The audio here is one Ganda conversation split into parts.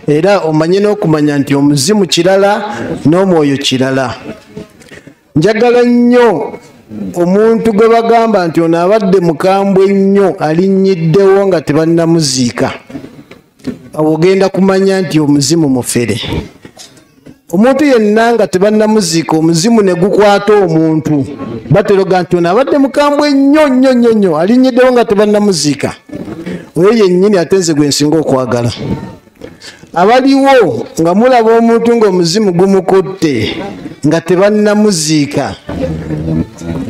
era omanye n'okumanya nti omuzimu kirala n'omwoyo kirala. Njagala nnyo omuntu gwe bagamba nti ono abadde mukambwe ennyo alinnyiddeo nga tebannamuziika. Awo ogenda kumanya nti omuzimu mufere. Omuntu yenna nga tebannamuziika omuzimu ne gukwata omuntu bateroga nti ono abadde mukambwe nnyo alinnyiddeo nga tebannamuziika. Oyo yennyini ate nze gwe nsinga okwagala. Abaliwo nga mulaba omuntu ng'omuzimu gumukutte nga tebannamuziika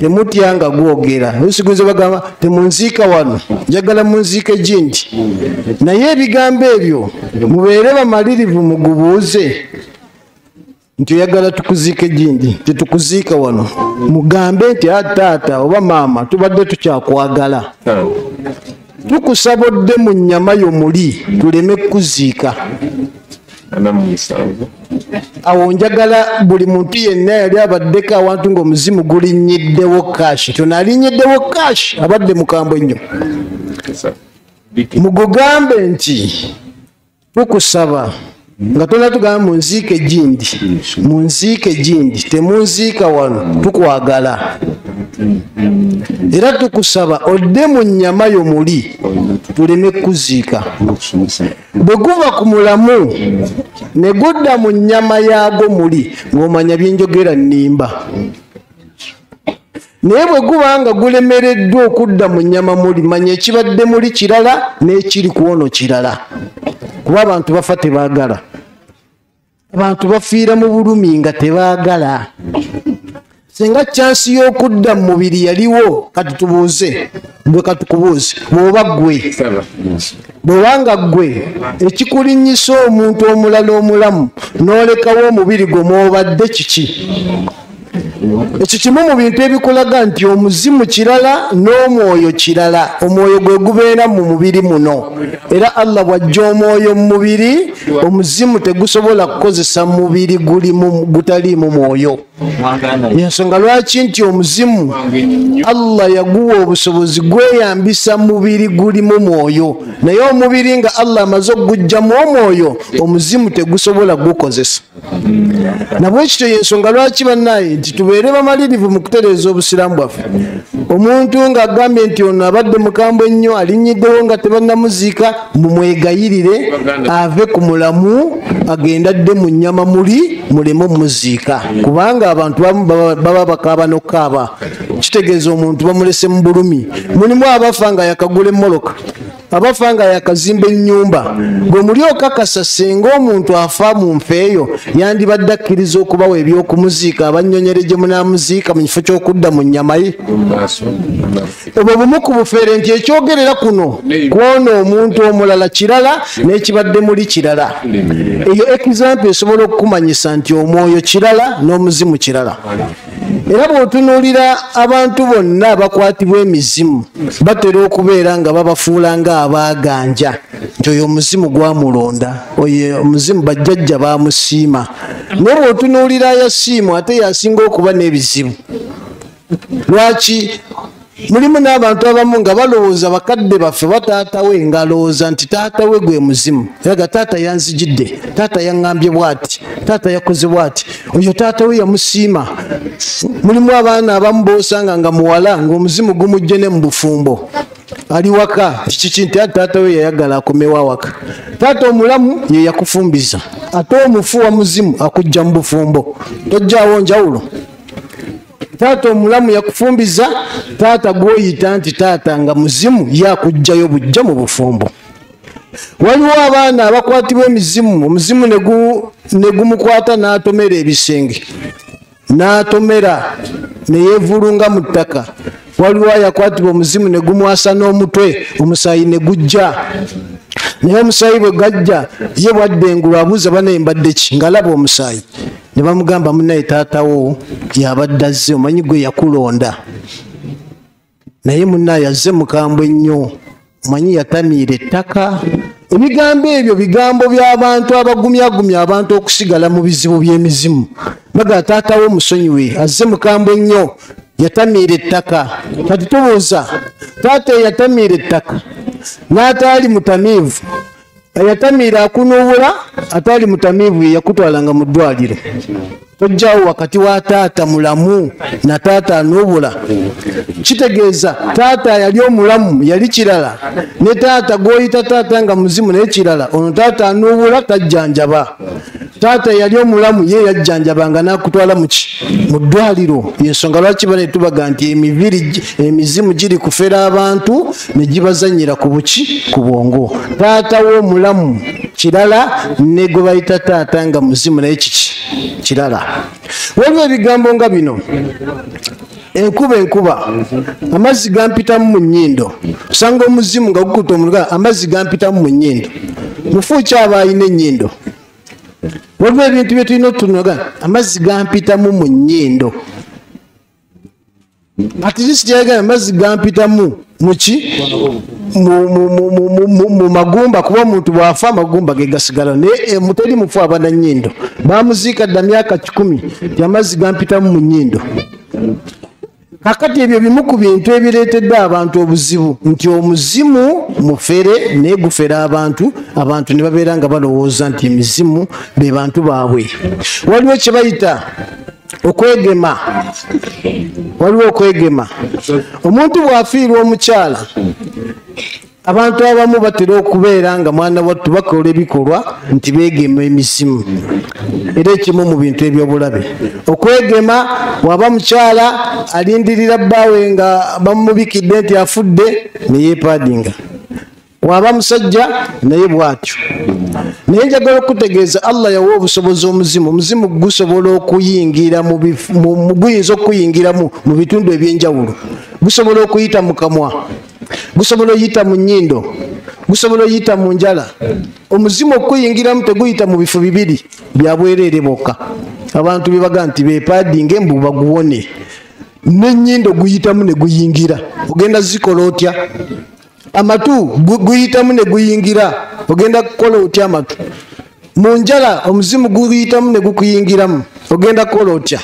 temutya nga gwogera. Olusigunze bagamba temunziika wano, njagala munziike gindi. Naye ebigambo ebyo mubeere bamalirivu mugubuuze nti oyagala tukuziike gindi, tetukuziika wano. Mugambe nti taata oba maama tubadde tukyakwagala, tukusabodde mu nnyama yo muli tuleme kuziika. Awo njagala buli muntu yenna yali abaddeko awantu ng'omuzimu gulinnyiddewo kashi, tonalinnyiddewo kashi abadde mukambwe ennyo, mugugambe nti tukusaba nga tona tugamba munziike gindi, temunziika wano tukwagala. Era tukusaba odde mu nnyama yo muli tuleme kuziika. Bwe guva ku mulamu ne gudda mu nnyama yaago muli ng'omanya byenjogera nnimba. Naye bwe guba nga gulemereddwa okudda mu nnyama muli manya ekibadde muli kirala n'ekiri kwono kirala. Kuba abantu bafa tebaagala. Abantu bafiira mu bulumi nga tebaagala. Senga chansi y'okudda mu mubiri yaliwo kati tubuuze bwe katukubuuze bw'oba ggwe. Bw'obanga ggwe ekikulinnyisa omuntu omulala omulamu n'olekawo omubiri gwo mw'obadde kiki? Ekyo kimu mu bintu ebikulaga nti omuzimu kirala n'omwoyo kirala. Omwoyo gwe gubeera mu mubiri muno, era Allah bw'ajja omwoyo mu mubiri, omuzimu tegusobola kukozesa mubiri gutaliimu mwoyo. Yensonga lwaki nti omuzimu Allah yaguwa obusobozi gweyambisa mubiri gulimu mwoyo, naye omubiri nga Allah amaze okugujjamu omwoyo, omuzimu tegusobola gukozesa. Nabwekityo yensonga lwaki bannaye nti tubeere bamalirivu mu kutereeza obusiraamu bwaffe. Omuntu ng'agambye nti ono abadde mukambwe ennyo alinnyiddeo nga tebannamuziika, mumwegayirire ave ku mulamu agenda adde mu nnyama muli muleme omuziika. Kubanga abantu baba bakaaba n'okukaaba, kitegeeza omuntu bamulese mu bulumi. Mulimu abafa nga yakagula emmoloka, abafa nga yakazimba ennyumba. Gwe muli okakasa singa omuntu afa mu nfa eyo yandibadde akkiriza okubawa eby'okumuziika abannyonyere gye munaamuziika mu kifo ky'okudda mu nnyama ye. Obwo bumu ku bufeere nti ekyogerera kuno kwona omuntu omulala kirala n'ekibadde muli kirala. Eyo example esobola okukumanyisa nti omwoyo kirala n'omuzimu kirala. Era bw'otunuulira abantu bonna abakwatibwa emizimu batera okubeera nga babafuula ng'abaaganja nti oyo omuzimu gwamulonda, oyo omuzimu bajjajja baamusiima. Naye bw'otunuulira ayasiimwa ate yasinga okuba n'ebizibu. Lwaki? Mulimu n'abantu abamu nga balowooza bakadde baffe bataata we ng'alowooza nti taata we gwe muzimu. Eraga taata yanzijidde, taata yaŋŋambye bw'ati, taata yakoze bw'ati, oyo taata we yamusiima. Mulimu abaana abamu boosanga nga muwala ng'omuzimu gumujje ne mu bufumbo. Ali waka kiki nti taata we yayagala akomewo awaka. Taata omulamu ye yakufumbiza, ate omufu wa muzimu akujja mu bufumbo. Tojjaawo njawulo. Taata omulamu yakufumbiza, taata gw'oyita nti taata nga muzimu yakujjayo bujja mu bufumbo. Waliwo abaana abakwatibwa emizimu, omuzimu ne gumukwata n'atomera ebisenge, n'atomera ne yeevulunga mu ttaka. Waliwo ayakwatibwa omuzimu ne gumwasa n'omutwe, omusaayi ne gujja. Naye omusaayi bwe gajja ye bwaddengulwa abuuza banaye mbadde ki, ng'alaba omusaayi. Ne bamugamba munnaye taatawo yabadde azze, omanyi gwe yakulonda. Naye munnaye azze mukambwe ennyo, omanyi yatamiira ettaka. Ebigambo ebyo bigambo by'abantu abagumyagumya abantu okusigala mu bizibu by'emizimu. Baga taatawo musonyiwe, azze mukambwe ennyo, yatamiira ettaka. Kati tubuuza, taata eyatamiira ettaka n'ataali mutamiivu ayatamira kunuubula atali mutamiivu yakutwalanga mu ddwaliro. Tojjawo wakati wa taata mulamu na taata anuubula. Kitegeeza taata yali omulamu yali kirala, ne taata gwoyita taata nga muzimu naye kirala. Ono taata anuubula tajjanjaba. Taata yali omulamu ye yajjanjabanga n'akutwala mu ddwaliro. Yensonga lwaki bane tubaga nti emizimu giri kufera abantu ne gibazanyira ku buki ku bwongo. Taata w'omulamu kirala, ne gwe bayita taata nga muzimu naye kiki kirala. Waliwo ebigambo nga bino: enkuba amazzi gampitamu mu nnyindo. Osanga omuzimu nga gukuta omulugala amazzi gampitamu mu nnyindo. Mufu kyaba alina ennyindo. Waliwo ebintu bye tulina otunoga amazzi gampitamu mu nnyindo. At least yaga amazzi gampitamu muki mu magumba, kuba omuntu bwafa amagumba ge gasigala. Naye muteri mufu abana nnyindo, bamuziika dda myaka 10 amazzi gampitamu mu nnyindo. Kakati ebyo bimu ku bintu ebireetedde abantu obuzibu, nti omuzimu mufere naye gufera abantu ne babeera nga balowooza nti emizimu be bantu baabwe. Waliwo kye bayita okwegema. Waliwo okwegema. Omuntu bw'afiirwa omukyala, abantu abamu batera okubeera nga mwana wattu bakola ebikolwa nti beegema emizimu. Era ekimu mu bintu ebyobulabe okwegema. Waba mukyala alindirira bbaawe nga bamubikidde nti afudde ne yeepaadinga. Waba musajja naye bw'atyo. Naye njagala okutegeeza Allah yawa obusobozi omuzimu. Omuzimu gusobola okuyingira guyinza okuyingiramu mu bitundu ebyenjawulo. Gusobola okuyita mu kamwa, gusobola oyita mu nnyindo, gusobola oyita mu njala. Omuzimu okuyingiramu teguyita mu bifo bibiri bya bwereere bwokka. Abantu bebaga nti beepaadinge mbu baguwone. N'ennyindo guyitamu ne guyingira, ogenda zikola otya? Amatu guyitamu ne guyingira, ogenda kukola otya amatu? Mu njala omuzimu guyitamu ne gukuyingiramu, ogenda kukola otya?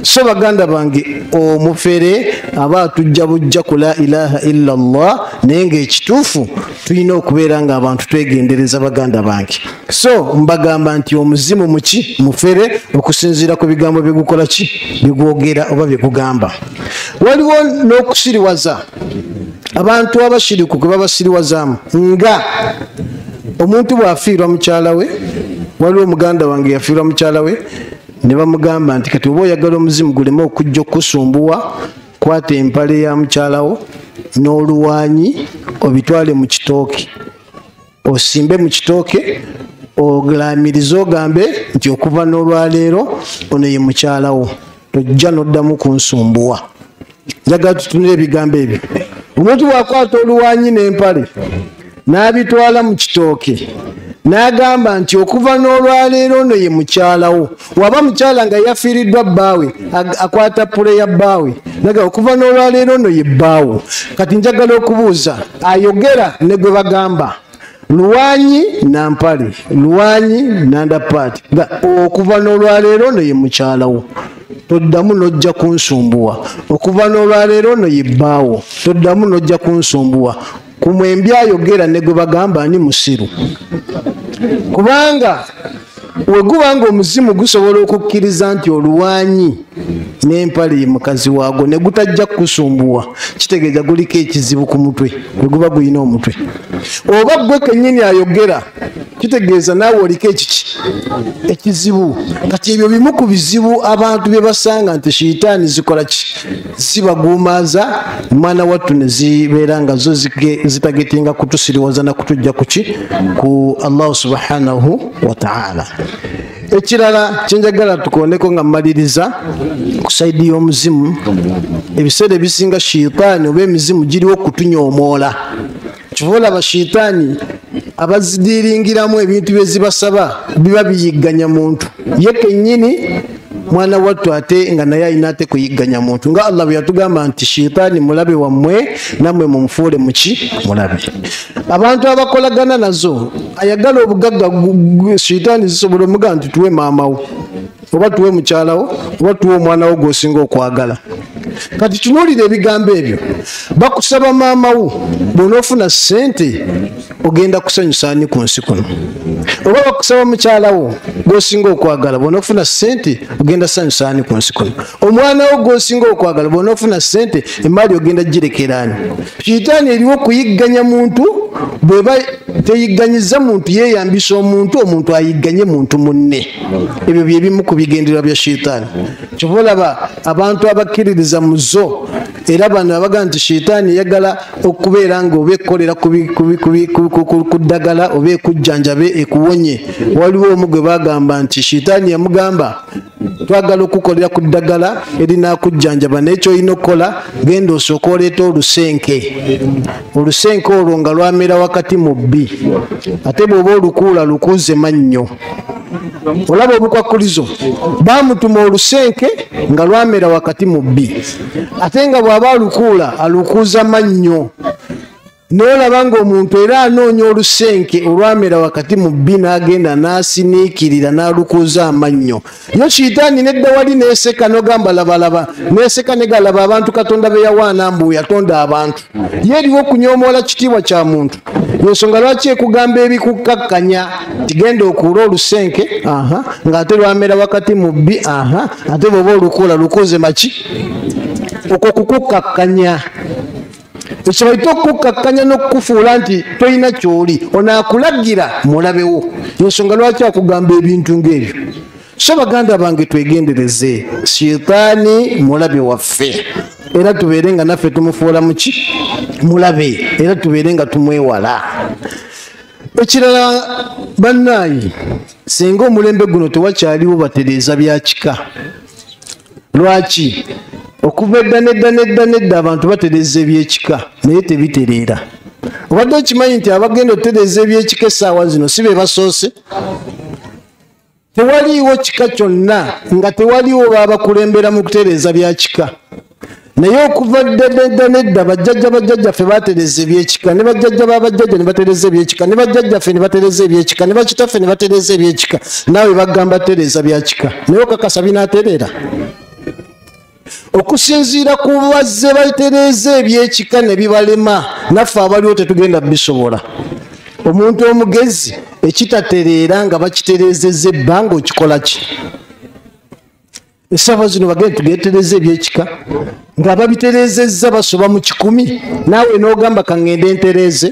So baganda bange, omufere aba atujja bujja ku la ilaha illa Allah, naye ng'ekituufu tulina okubeera nga abantu twegendereza baganda bange. So mbagamba nti omuzimu muki mufere okusinziira ku bigambo bye gukola ki bye gwogera oba bye gugamba. Waliwo n'okusiriwaza. Abantu abashiriku kwe babasiriwazaamu nga omuntu bw'afiirwa mukyala we. Waliwo omuganda wange yafiirwa mukyala we ne bamugamba nti kati oba oyagala omuzimu guleme okujja okusumbuwa, kwata empale ya mukyalawo n'oluwanyi obitwale mu kitooke, osimbe mu kitooke, oglamirize ogambe nti okuva n'olwaleero ono ye mukyalawo, tojja n'oddamu kunsumbuwa. Njagala tutunire ebigambo ebyo. Omuntu bw'akwata oluwanyi n'empale n'abitwala mu kitooke n'agamba nti okuva n'olwaleero ono ye mukyalawo. Waba mukyala nga yafiiriddwa bbaawe, akwata pule ya bbaawe naga okuva n'olwaleero ono ye bbaawo. Kati njagala okubuuza, ayogera ne gwe bagamba luwanyi na mpale, luwanyi nandapaati, okuva n'olwaleero ono ye mukyalawo, toddamu n'ojja kunsumbuwa. Okuva n'olwaleero ono ye bbaawo, toddamu n'ojja kunsumbuwa. Ku mwembi ayogera ne gwe bagamba ani musiru. Kubanga wegubanga omuzimu gusobola okukkiriza nti oluwanyi n'empale ye mukazi waago ne gutajja kusumbuwa, kitegeeza guliko ekizibu ku mutwe bwe guba gulina omutwe. Oba gwe kennyini ayogera, kitegeeza naawe oliko ekizibu. Kati ebyo bimu ku bizibu abantu bye basanga nti shitaani zikola ki, zibaguumaaza mwana wattu ne zibeera nga zo zitagetinga kutusiriwaza na kutujja kuki ku Allah subhanahu wa ta'ala. Ekirala kyenjagala tukondeko nga mmaliriza ku saidi y'omuzimu, ebiseera ebisinga shitaani oba emizimu giriwo okutunyoomoola. Kyova olaba shitaani abazidiringiramu ebintu bye zibasaba biba biyigganya muntu. Ye kennyini mwana wattu ate nga naye alina ate kuyigganya muntu, nga Allah bwe yatugamba nti shitaani mulabe wammwe nammwe mumufuule muki mulabe. Abantu abakolagana nazo, ayagala obugagga shitaani zisobola omugamba nti tuwe maamawo oba tuwe mukyalawo oba tuwe omwana wo gw'osinga okwagala. kati tunuulira ebigambo ebyo bakusaba maama wo bw'onoofuna ssente ogenda kusanyusa ani ku nsi kuno, oba bakusaba mukyala wo gw'osinga okwagala bw'onoofuna ssente ogenda sanyusa ani ku nsi kuno, omwana wo gw'osinga okwagala bw'onoofuna ssente emaali ogenda girekera ani. Shitaani eriwo okuyigganya muntu, bweba teyigganyiza muntu yeeyambisa omuntu, omuntu ayigganye muntu munne. Ebyo bye bimu ku bigendererwa bya shitaani. Kyova olaba abantu abakkiririza mu zo era bano abaga nti shitaani yagala okubeera nga oba ekkolera ku ddagala oba ekujjanjabe ekuwonye. Waliwo omu gwe bagamba nti shitaani yamugamba twagala okukolera ku ddagala erinakujjanjaba naye kyolina okukola genda osooka oleeta olusenke. Olusenke olwo nga lwamera wakati mu bbi, ate bw'oba olukuula lukuuze mannyo. Olaba obukwakulizo bamutuma olusenke nga lwamera wakati mu bbi, ate nga bw'aba alukuula alukuuza mannyo. N'olaba ng'omuntu era anoonya olusenke olwamera wakati mu bbi n'agenda n'asiniikirira n'alukuuza amannyo. Yo shitaani nedda wali neeseka n'ogamba labalaba, neeseka negalaba abantu Katonda be yawaana mbu yatonda abantu. Ye eriwo okunyoomoola kitiibwa kya muntu. Yensonga lwaki ekugamba ebikukkakkanya tigenda okuula olusenke ng'ate lwamera wakati mu bbi ate bw'oba olukuula lukuuze maki? Okwo kukukkakkanya. Ekyo bayita okukkakkanya n'okukufuula nti tolina ky'oli, onaakulagira mulabewo. Yensonga lwaki akugamba ebintu ng'ebyo. So baganda bange twegendereze, shitaani mulabe waffe era tubeere nga naffe tumufuula muki? Mulabe, era tubeere nga tumwewala. Ekirala bannaayi, singa omulembe guno tewakyaliwo batereeza bya kika. Lwaki? Okuva nedda abantu batereeza ebyekika naye tebitereera. Obadde okimanyi nti abagenda otereeza ebyekika essaawa zino si be basoose? Tewaliiwo kika kyonna nga tewaliiwo babakulembera mu kutereeza bya kika. Naye okuva nedda bajjajjaffe batereeza ebyekika, ne bajjajja babajjajja ne batereeza ebyekika, ne bajjajjaffe ne batereeza ebyekika, ne bakitaffe ne batereeza ebyekika. Naawe bagamba tereeza bya kika, naye okakasa binaatereera. Okusinziira ku bazze batereeza ebyekika ne bibalema, naffe abaliwo tetugenda bisobola. Omuntu omugezi ekitatereera nga bakitereezezza ebbanga okikola ki? Essaawa zino bagenda tugetereeza ebyekika nga babitereezezza basoba mu 100, naawe n'ogamba kaŋŋende ntereeze.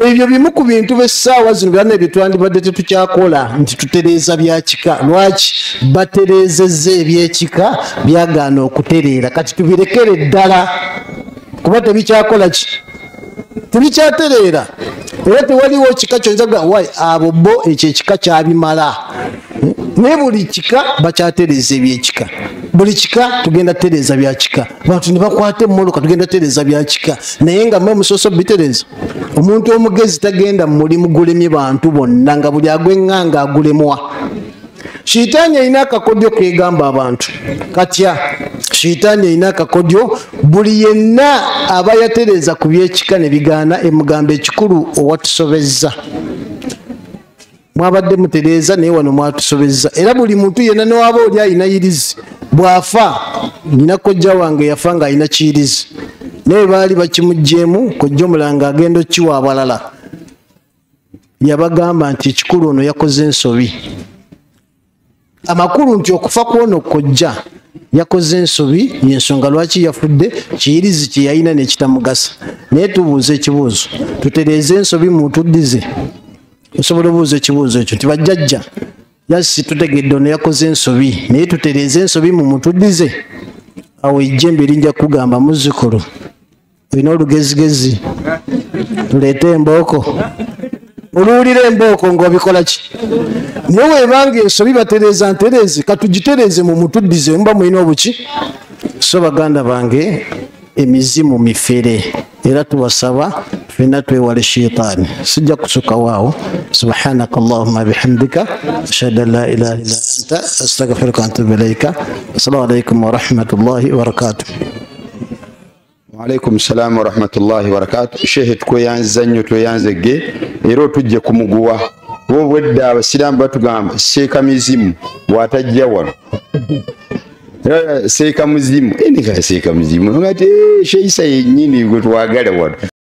Ebyo bimu ku bintu b'essaawa zino byonna bye twandibadde tetukyakola nti tutereeza bya kika. Lwaki? Batereezezza ebyekika byagaana okutereera. Kati tubirekere ddala kuba tebikyakola ki? Tebikyatereera. Era tewaliwo kika kyonzaga wayi abo bo ekyo ekika kyabimala. Naye buli kika bakyatereeza ebyekika. Buli kika tugenda tereeza bya kika. Abantu ne bakwata emmoloka tugenda tereeza bya kika. Naye nga mmwe musoosa bitereeza. Omuntu omugezi tagenda mu mulimu gulemye bantu bonna nga buli agw'eŋŋanga agulemwa. Shitaani alina akakodyo keegamba abantu. Katya shitaani alina akakodyo buli yenna aba yatereeza ku byekika ne bigaana emugamba ekikulu owatusobezza. Mwabadde mutereeza naye wano mwatusobezza. Era buli muntu yenna n'owaaba oli alina yirizi bw'afa, nina kojja wange yafa nga alina kiyirizi. Naye baali bakimugjeemu kojja omulanga agenda okkiwa abalala. Yabagamba nti ekikulu ono yakoze ensobi. Amakulu nti okufa kw'ono kojja yakoze ensobi, yensonga lwaki yafudde, kiyirizi kye yalina ne kitamugasa. Naye tubuuze ekibuuzo, tutereeze ensobi mutuddize. Osobola obuuza ekibuuzo ekyo nti bajjajja yasi tutegedde ono yakoze ensobi naye tutereeze ensobi mu mutuddize. Awo ejjembe erinja kugamba muzzukulu olina olugezigezi tuleete embooko. Oluwulira embooko ng'obikola ki? Naye weebanga ensobi batereeza ntereeze katugitereeze mu mutuddize muba mulina obuki? So baganda bange emizimu mifere era tubasaba fenna twewale shaytaani. Sijja kusukawo awo. Subhanaka Allahumma bihamdika ashhadu an la ilaha illa anta astaghfiruka wa atubu ilayka. Assalamu alaykum wa rahmatullahi wa barakatuh. Wa alaykum assalam wa rahmatullahi wa barakatuh. Sheikh tweyanza nnyo tweyanze ge era otujje kumuguwa. Wo bwedda abasiraamu batugamba seeka mizimu bw'atajja wano seeka muzimu enika seeka muzimu ngati sheisa yennyini gwe twagala wano